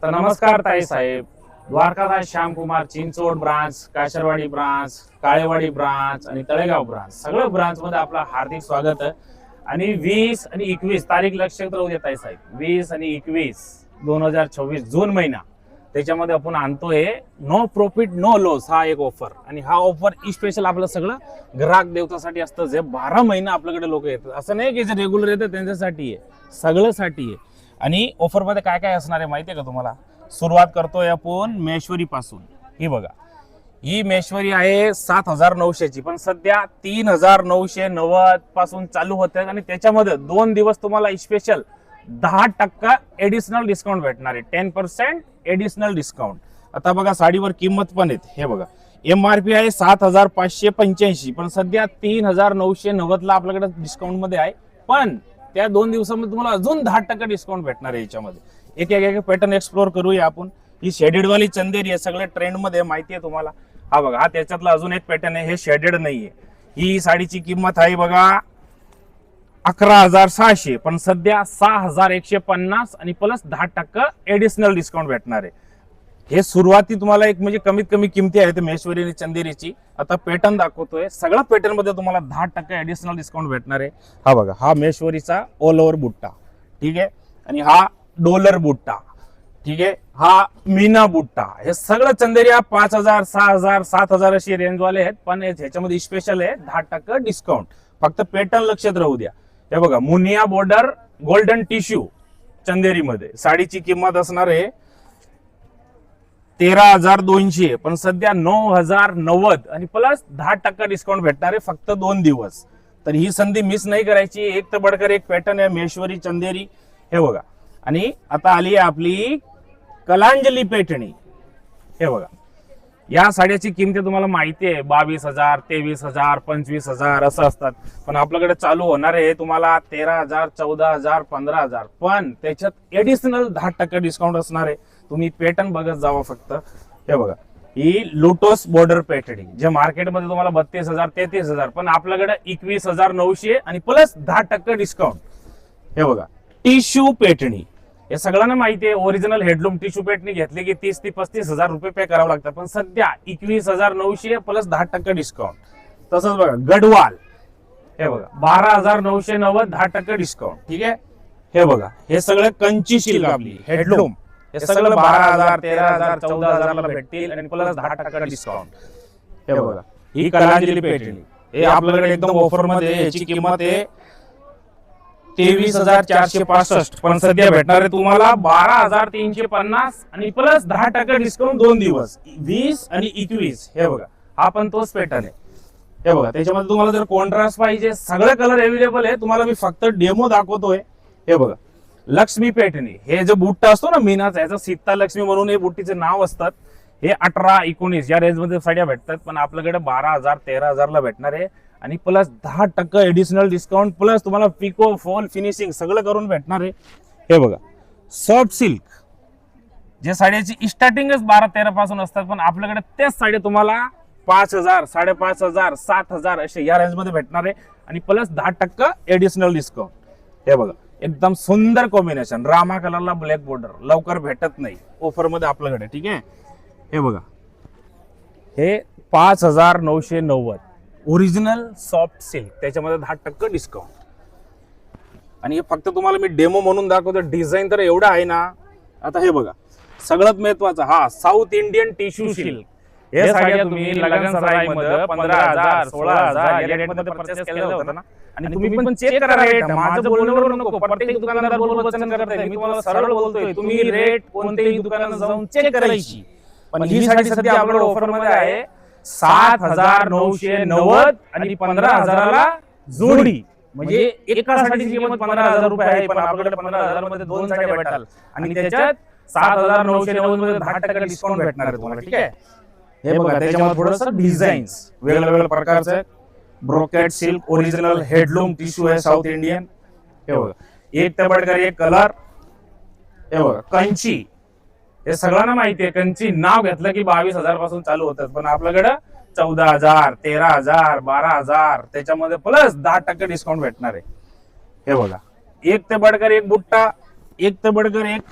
तर नमस्कार ताई साहेब. Dwarkadas Shyamkumar Chinchwad branch, Kasarwadi branch, Kalewadi branch आणि तळेगाव ब्रांच सगळ्या ब्रांच मध्ये आपलं हार्दिक स्वागत आहे. आणि 20 आणि 21 तारीख लक्षात राहू देत आहे साहेब. 20 आणि 21 2026 जून महिना, त्याच्यामध्ये आपण आणतोय नो प्रॉफिट नो लॉस हा एक ऑफर. आणि हा ऑफर स्पेशल आपलं सगळं ग्राहक देवतासाठी असतं, जे 12 महिना आपल्याकडे लोक येतात. असं नाही की जे रेग्युलर येतात त्यांच्यासाठी आहे, सगळ्यासाठी आहे. आणि ऑफर मध्ये काय काय असणार आहे माहिती आहे का तुम्हाला? सुरुवात करतोय आपण मेश्वरी पासून. ही बघा, ही मेश्वरी आहे 7900 ची, पण सध्या 3990 पासून चालू होते. आणि त्याच्यामध्ये 2 दिवस तुम्हाला स्पेशल 10% एडिशनल डिस्काउंट भेटणार आहे. 10% एडिशनल डिस्काउंट. आता बघा साडीवर किंमत पण आहेत. हे बघा, MRP आहे 7585, पण सध्या 3990 ला आपल्याकडे डिस्काउंट मध्ये आहे. पण त्या 2 दिवसामध्ये तुम्हाला अजून 10% डिस्काउंट भेटणार आहे. याच्यामध्ये एक पॅटर्न एक्सप्लोर करूया आपण. ही शेडेड वाली चंदेरी आहे, सगळ्या ट्रेंड मध्ये माहिती आहे तुम्हाला. हा बघा, हा त्याच्यातला अजून एक पॅटर्न आहे, हे शेडेड नाहीये. ही साडीची किंमत आहे बघा 11600, पण सध्या 6150 आणि प्लस 10% एडिशनल डिस्काउंट भेटणार आहे. हे सुरुवाती तुम्हाला एक म्हणजे कमीत कमी किमती आहेत मेश्वरी आणि चंदेरीची. आता पॅटर्न दाखवतोय, सगळ्या पॅटर्न मध्ये तुम्हाला 10% एडिशनल डिस्काउंट भेटणार आहे. हा बघा, हा मेश्वरीचा ऑल ओव्हर बुट्टा, ठीक आहे. आणि हा डॉलर बुट्टा, ठीक आहे. हा मीना बुट्टा. हे सगळं चंदेरिया 5000, 6000, 7000 अशी रेंज वाले आहेत. पण ह्याच्यामध्ये स्पेशल आहे 10% डिस्काउंट. फक्त पॅटर्न लक्षात राहू द्या. हे बघा, मुनिया बॉर्डर गोल्डन टिश्यू चंदेरी मध्ये साडीची किंमत असणार आहे 13200, पण सध्या 9090 आणि प्लस 10% डिस्काउंट भेटणार आहे फक्त 2 दिवस. तर ही संधी मिस नाही करायची. एक तर बडकर एक पॅटर्न आहे मेश्वरी चंदेरी. हे बघा, आणि आता आली आहे आपली कलांजली पैठणी. हे बघा, या साड्याची किंमत तुम्हाला माहिती आहे 22000, 23000, 25000 असं असतात. पण आपल्याकडे चालू होणार आहे तुम्हाला 13000, 14000, 15000, पण त्याच्यात एडिशनल 10% डिस्काउंट असणार आहे. तुम्ही पॅटर्न बघत जावा फक्त. हे बघा, ही लोटस बॉर्डर पैठणी, जे मार्केटमध्ये तुम्हाला 32000, 33000, पण आपल्याकडे 21900 आणि प्लस 10% डिस्काउंट. हे बघा, टिश्यू पैठणी. हे सगळ्यांना माहिती आहे, ओरिजिनल हेडलूम टिश्यू पैठणी घेतली की 30 ते 35,000 रुपये पे करावं लागतात. पण सध्या 21900 प्लस 10% डिस्काउंट. तसंच बघा गडवाल, हे बघा 12990, 10% डिस्काउंट, ठीक आहे. हे बघा, हे सगळं कंची सिल्क आपली हेडलूम, हे सगळं 12000, 13000, 14000 ला भेटतील आणि प्लस 10% डिस्काउंट. हे बघा, ही कलांजली पैठणी, हे आपल्याकडे एकदम ऑफर मध्ये. याची किंमत आहे 23465, पण सध्या भेटणार आहे तुम्हाला 12350 आणि प्लस 10% डिस्काउंट 2 दिवस 20 आणि 21. हे बघा, हा पण तोच पॅटर्न आहे. हे बघा, त्याच्यामध्ये तुम्हाला जर कॉन्ट्रास्ट पाहिजे, सगळे कलर अवेलेबल आहे. तुम्हाला मी फक्त डेमो दाखवतोय. हे बघा, लक्ष्मी पैठणी. हे जो बुट्टा असतो ना मीनाचा, याचा सीता लक्ष्मी म्हणून हे बुट्टीचे नाव असतात. हे 18-19 या रेंज मध्ये साड्या भेटतात, पण आपल्याकडे 12000, 13000 ला भेटणार आहे. आणि प्लस 10% एडिशनल डिस्काउंट, प्लस तुम्हाला पिको फॉल फिनिशिंग सगळं करून भेटणार आहे. हे बघा, सॉफ्ट सिल्क, जे साड्याची स्टार्टिंगच 12-13 पासून असतात, पण आपल्याकडे त्याच साड्या तुम्हाला 5000, 5500, 7000 असे या रेंज मध्ये भेटणार आहे. आणि प्लस 10% एडिशनल डिस्काउंट. हे बघा, एकदम सुंदर कॉम्बिनेशन. रामा कलरला ब्लॅक बॉर्डर लवकर भेटत नाही ऑफर मध्ये आपल्याकडे, ठीक आहे. हे बघा, हे 5990 ओरिजिनल सॉफ्ट सिल्क, त्याच्यामध्ये 10% डिस्काउंट. आणि हे फक्त तुम्हाला मी डेमो म्हणून दाखवतो. डिझाईन तर एवढा आहे ना. आता हे बघा, सगळ्यात महत्वाचं, हा साऊथ इंडियन टिश्यू सिल्क. हे साड्या तुम्ही लगन सराई मध्ये 15000, 16000 या रेट मध्ये परचेस केलेलं होतं ना. आणि तुम्ही पण चेक करा रेट. माझं बोलण्यावर नको, प्रत्येक दुकानदार बोलवचन करताय. मी तुम्हाला सरळ बोलतोय, तुम्ही रेट कोणत्याही दुकानात जाऊन चेक करायची. पण ही साडी सध्या आपल्याकडे ऑफर मध्ये आहे 7990 आणि 15000 जोडी. म्हणजे एका साडीची किंमत 15000 रुपये आहे, पण आपल्याकडे 15000 मध्ये 2 साड्या भेटतात. आणि त्याच्यात 7990 मध्ये 10% डिस्काउंट भेटणार आहे तुम्हाला, ठीक आहे. हे बघा, त्याच्यामध्ये थोडंसं डिझाईन्स वेगवेगळ्या प्रकारचं आहे. ब्रोकेट सिल्क, ओरिजिनल हेडलूम टिश्यू आहे साऊथ इंडियन. हे बघा, एक ते बडकर एक कलर. हे बघा, कंची, हे सगळ्यांना माहिती आहे. कंची नाव घेतलं की 22000 पासून चालू होतात, पण आपल्याकडे 14000, 13000, 12000 त्याच्यामध्ये प्लस 10% डिस्काउंट भेटणार आहे. हे बघा, एक ते बडकर एक बुट्टा, एक ते बडकर एक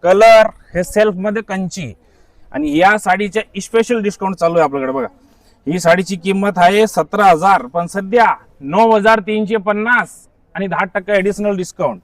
कलर हे सेल्फ मध्ये कंची. आणि या साडीच्या स्पेशल डिस्काउंट चालू आहे आपल्याकडे बघा. ही साडीची किंमत आहे 17,000 पण सध्या 9,350 आणि 10% ऍडिशनल डिस्काउंट.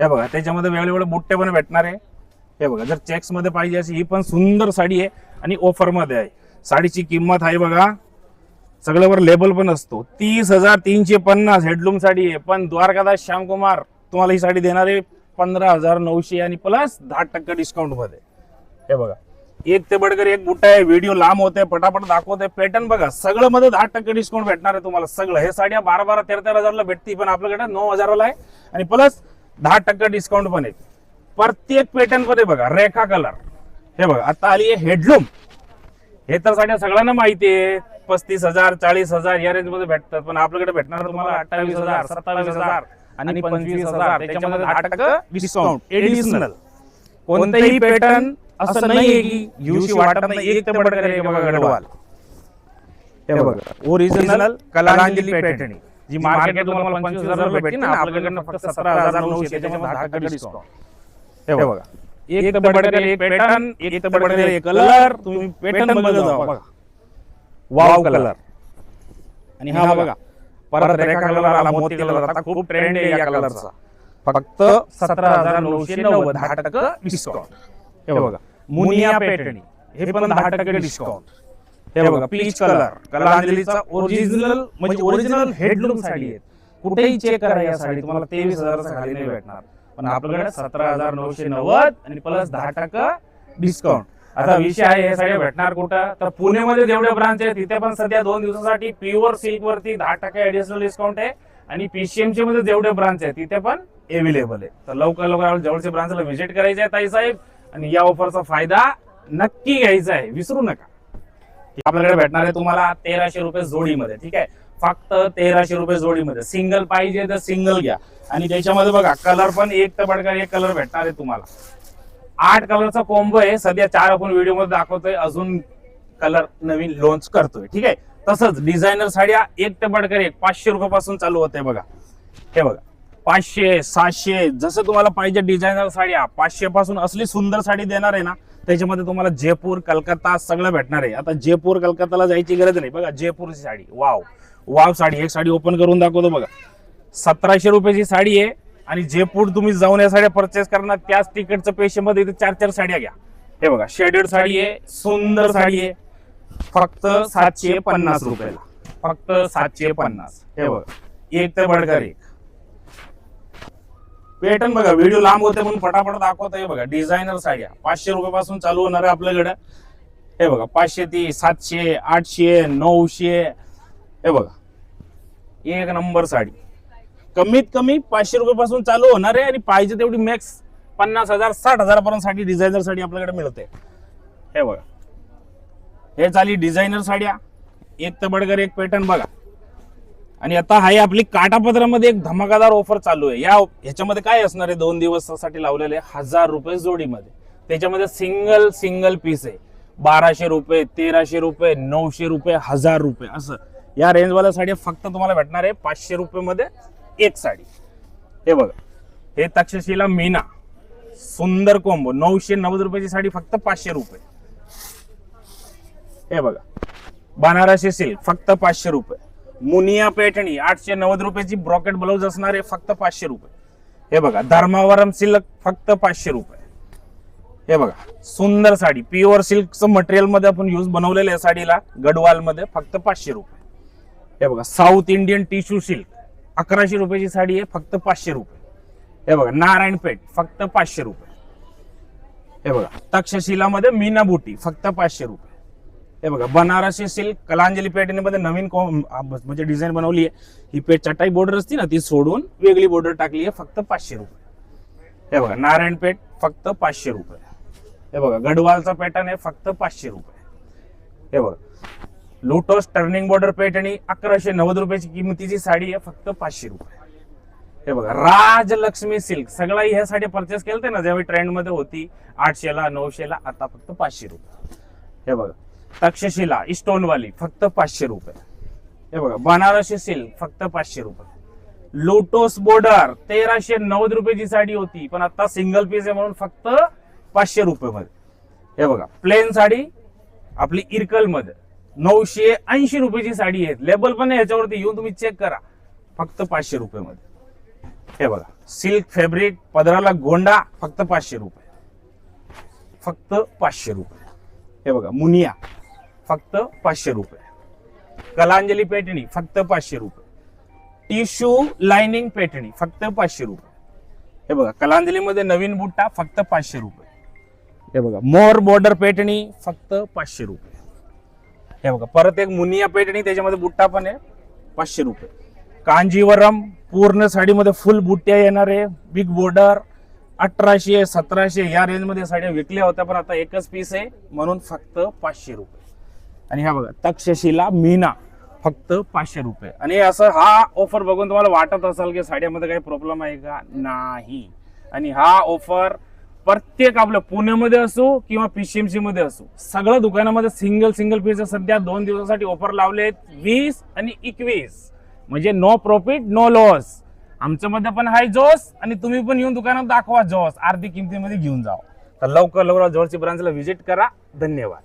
हे बघा त्याच्यामध्ये वेगवेगळे बुट्टे पण भेटणार आहे. हे बघा जर चेक्स मध्ये पाहिजे अशी ही पण सुंदर साडी आहे आणि ऑफर मध्ये आहे. साडीची किंमत आहे बघा, सगळ्यावर लेबल पण असतो, 30,350 हेडलूम साडी आहे. पण द्वारकादास श्यामकुमार तुम्हाला ही साडी देणार आहे 15,900 आणि प्लस 10% डिस्काउंट मध्ये. हे बघा एक ते बडकर एक बुट्टा आहे. व्हिडिओ लांब होते, पटापट दाखवते. पॅटर्न बघा सगळं मध्ये 10% डिस्काउंट भेटणार आहे तुम्हाला. सगळं हे साड्या 12-12, 13-13 हजारला भेटते, पण आपल्याकडे 9,000ला आहे आणि प्लस 10% डिस्काउंट पण आहे. प्रत्येक पॅटर्न मध्ये बघा रेखा कलर. हे बघा आता आली आहे हेडलूम. हे तर साड्या सगळ्यांना माहिती आहे 35,000, 40,000 या रेंज मध्ये भेटतात, पण आपल्याकडे भेटणार तुम्हाला 28,000, 27,000 आणि 25,000. त्याच्यामध्ये 10% डिस्काउंट एडिशनल. कोणतेही पॅटर्न असं नाहीये की घेऊशी वाटत नाही. एक ते बडकर एक बघा गडवाल. हे बघा ओरिजिनल कलांजली पॅटर्न जी मार्केट तुम्हाला 25,000 भेटते ना, आपल्याकडे फक्त 17,900. त्याच्यामध्ये 10% डिस्काउंट. हे बघा एक ते बडकर एक पॅटर्न, एक ते बडकर एक कलर. तुम्ही पॅटर्न बघा जावा बघा, वाव कलर. आणि हा बघा परत रेखा कलर आला, मोती कलर. आता खूप ट्रेंड आहे या कलरचा. फक्त 17,990, 10% डिस्काउंट. हे बघा मुनिया पॅटर्न, हे पण 10% डिस्काउंट. हे बघा पीच कलर, कलांजलीचा ओरिजिनल म्हणजे ओरिजिनल हेडलूम साडी आहे. कुठेही चेक करा या साडी तुम्हाला 23,000 खाली नाही भेटणार, पण आपल्याकडे 17,990 आणि प्लस 10% डिस्काउंट. आता विषय आहे हे साड्या भेटणार कुठं, तर पुण्यामध्ये जेवढे ब्रांच आहे तिथे पण सध्या 2 दिवसासाठी प्युअर सिल्क वरती 10% ऍडिशनल डिस्काउंट आहे. आणि पीसीएमसी मध्ये जेवढे ब्रांच आहे तिथे पण अवेलेबल आहे. तर लवकर जवळच्या ब्रांचला व्हिजिट करायचं आहे ताई साहेब, आणि या ऑफरचा फायदा नक्की घ्यायचा आहे, विसरू नका. आपल्याकडे भेटणार आहे तुम्हाला 1,300 रुपये जोडीमध्ये. ठीक आहे, फक्त 1,300 रुपये जोडीमध्ये. सिंगल पाहिजे तर सिंगल घ्या. आणि त्याच्यामध्ये बघा कलर पण एक तर बडकर एक कलर भेटणार आहे तुम्हाला. 8 कलरचा कॉम्बो आहे. सध्या 4 आपण व्हिडिओ मध्ये दाखवतोय, अजून कलर नवीन लॉन्च करतोय. ठीक आहे, तसंच डिझायनर साड्या एक ते बडकर एक 500 रुपयापासून चालू होते बघा. हे बघा 500, 700 जसं तुम्हाला पाहिजे डिझायनर साड्या 500 पासून. असली सुंदर साडी देणार आहे ना, त्याच्यामध्ये तुम्हाला जयपूर, कलकत्ता सगळं भेटणार आहे. आता जयपूर कलकत्ताला जायची गरज नाही. बघा जयपूरची साडी, वाव वाव साडी. एक साडी ओपन करून दाखवतो बघा. 1,700 रुपयाची साडी आहे. आणि जयपूर तुम्ही जाऊन या साड्या परचेस करणार, त्याच तिकीटच्या पैशामध्ये इथे 4-4 साड्या घ्या. हे बघा शेडेड साडी आहे, सुंदर साडी आहे, फक्त 750 रुपयाला. फक्त 750. हे बघा एक ते बडकर एक पॅटर्न. बघा व्हिडिओ लांब होते म्हणून फटाफट दाखवतोय. बघा डिझायनर साड्या 500 रुपयापासून चालू होणार आहे आपल्याकडे. हे बघा 500 ती 700, 800, 900. हे बघा एक नंबर साडी. कमीत कमी 500 रुपयापासून चालू होणार आहे. आणि पाहिजे तेवढी मॅक्स 50,000, 60,000 पर्यंत साडी डिझायनर साडी आपल्याकडे मिळते. हे बघा हे झाली डिझायनर साड्या एक तर बडकर एक पॅटर्न बघा. आणि आता आहे आपली काटापत्रामध्ये एक धमाकादार ऑफर चालू आहे. ह्याच्यामध्ये काय असणार आहे, 2 दिवसासाठी लावलेले 1,000 रुपये जोडीमध्ये. त्याच्यामध्ये सिंगल पीस आहे. 1,200 रुपये, 1,300 रुपये, 900 रुपये, 1,000 रुपये असं या रेंजवाल्या साड्या फक्त तुम्हाला भेटणार आहे 500 रुपये मध्ये एक साडी. हे बघा हे तक्षशिला मीना सुंदर कॉम्बो 990 रुपयाची साडी फक्त 500 रुपये. हे बघा बनारसी सिल्क फक्त 500 रुपये. मुनिया पैठणी 890 रुपयाची ब्रॉकेट ब्लाउज असणार आहे फक्त 500 रुपये. हे बघा धर्मावरम सिल्क फक्त 500 रुपये. हे बघा सुंदर साडी प्युअर सिल्कचं मटेरियल मध्ये आपण यूज बनवलेलं आहे साडीला, गडवाल मध्ये फक्त 500 रुपये. हे बघा साऊथ इंडियन टिश्यू सिल्क 1,100 रुपयाची साडी आहे फक्त 500 रुपये. हे बघा नारायणपेठ फक्त 500 रुपये. हे बघा तक्षशिला मध्ये मीना बुटी फक्त 500 रुपये. हे बघा बनारसी सिल्क कलांजली पॅटर्नमध्ये नवीन म्हणजे डिझाईन बनवली आहे. ही पेट चटाई बॉर्डर असते ना ती सोडून वेगळी बॉर्डर टाकली आहे फक्त 500 रुपये. हे बघा नारायणपेठ फक्त 500 रुपये. हे बघा गडवालचा पॅटर्न आहे फक्त 500 रुपये. हे बघा लोटस टर्निंग बॉर्डर पॅटर्न 1,190 रुपयाची किमतीची साडी आहे फक्त 500 रुपये. हे बघा राजलक्ष्मी सिल्क सगळा ह्या साडी परचेस केलते ना ज्यावेळी ट्रेंड मध्ये होती 800ला 900ला, आता फक्त 500 रुपये. हे बघा तक्षशिला स्टोनवाली फक्त 500 रुपये. हे बघा बनारसी सिल्क फक्त 500 रुपये. लोटस बॉर्डर 1,390 रुपयाची साडी होती पण आता सिंगल पीस आहे म्हणून फक्त 500 रुपये मध्ये. हे बघा प्लेन साडी आपली इरकल मध्ये 980 रुपयाची साडी आहे. लेबल पण आहे याच्यावरती, येऊन तुम्ही चेक करा. फक्त 500 रुपये मध्ये. हे बघा सिल्क फॅब्रिक, पदराला गोंडा, फक्त 500 रुपये. फक्त 500 रुपये. हे बघा मुनिया, फक्त 500 रुपये. कलांजली पैठणी, फक्त 500 रुपये. टिश्यू लाइनिंग पैठणी, फक्त 500 रुपये. हे बघा कलांजली मध्ये नवीन बुट्टा, फक्त 500 रुपये. हे बघा मोर बॉर्डर पैठणी, फक्त 500 रुपये. हे बघा परत एक मुनिया पैठणी, त्याच्यामध्ये बुट्टा पण आहे, 500 रुपये. कांजीवरम पूर्ण साडीमध्ये फुल बुट्ट्या येणार आहे, बिग बॉर्डर, 1800 1700 या रेंज मध्ये साड्या विकल्या होत्या, पण आता एकच पीस आहे म्हणून फक्त 500 रुपये. आणि ह्या बघा तक्षशिला मीना, फक्त 500 रुपये. आणि असं हा ऑफर बघून तुम्हाला वाटत असेल की साड्यामध्ये काही प्रॉब्लेम आहे का? नाही. आणि हा ऑफर प्रत्येक आपल्या पुण्यामध्ये असो किंवा PCMC मध्ये असो, सगळ्या दुकानामध्ये सिंगल पीस सध्या 2 दिवसासाठी ऑफर लावले आहेत, 20 आणि 21. म्हणजे नो प्रॉफिट नो लॉस. आमच्या मध्ये पण हाय जोस, आणि तुम्ही पण येऊन दुकानात दाखवा जोस, अर्धी किमतीमध्ये घेऊन जावा. तर लवकर जवळची ब्रांचला व्हिजिट करा. धन्यवाद.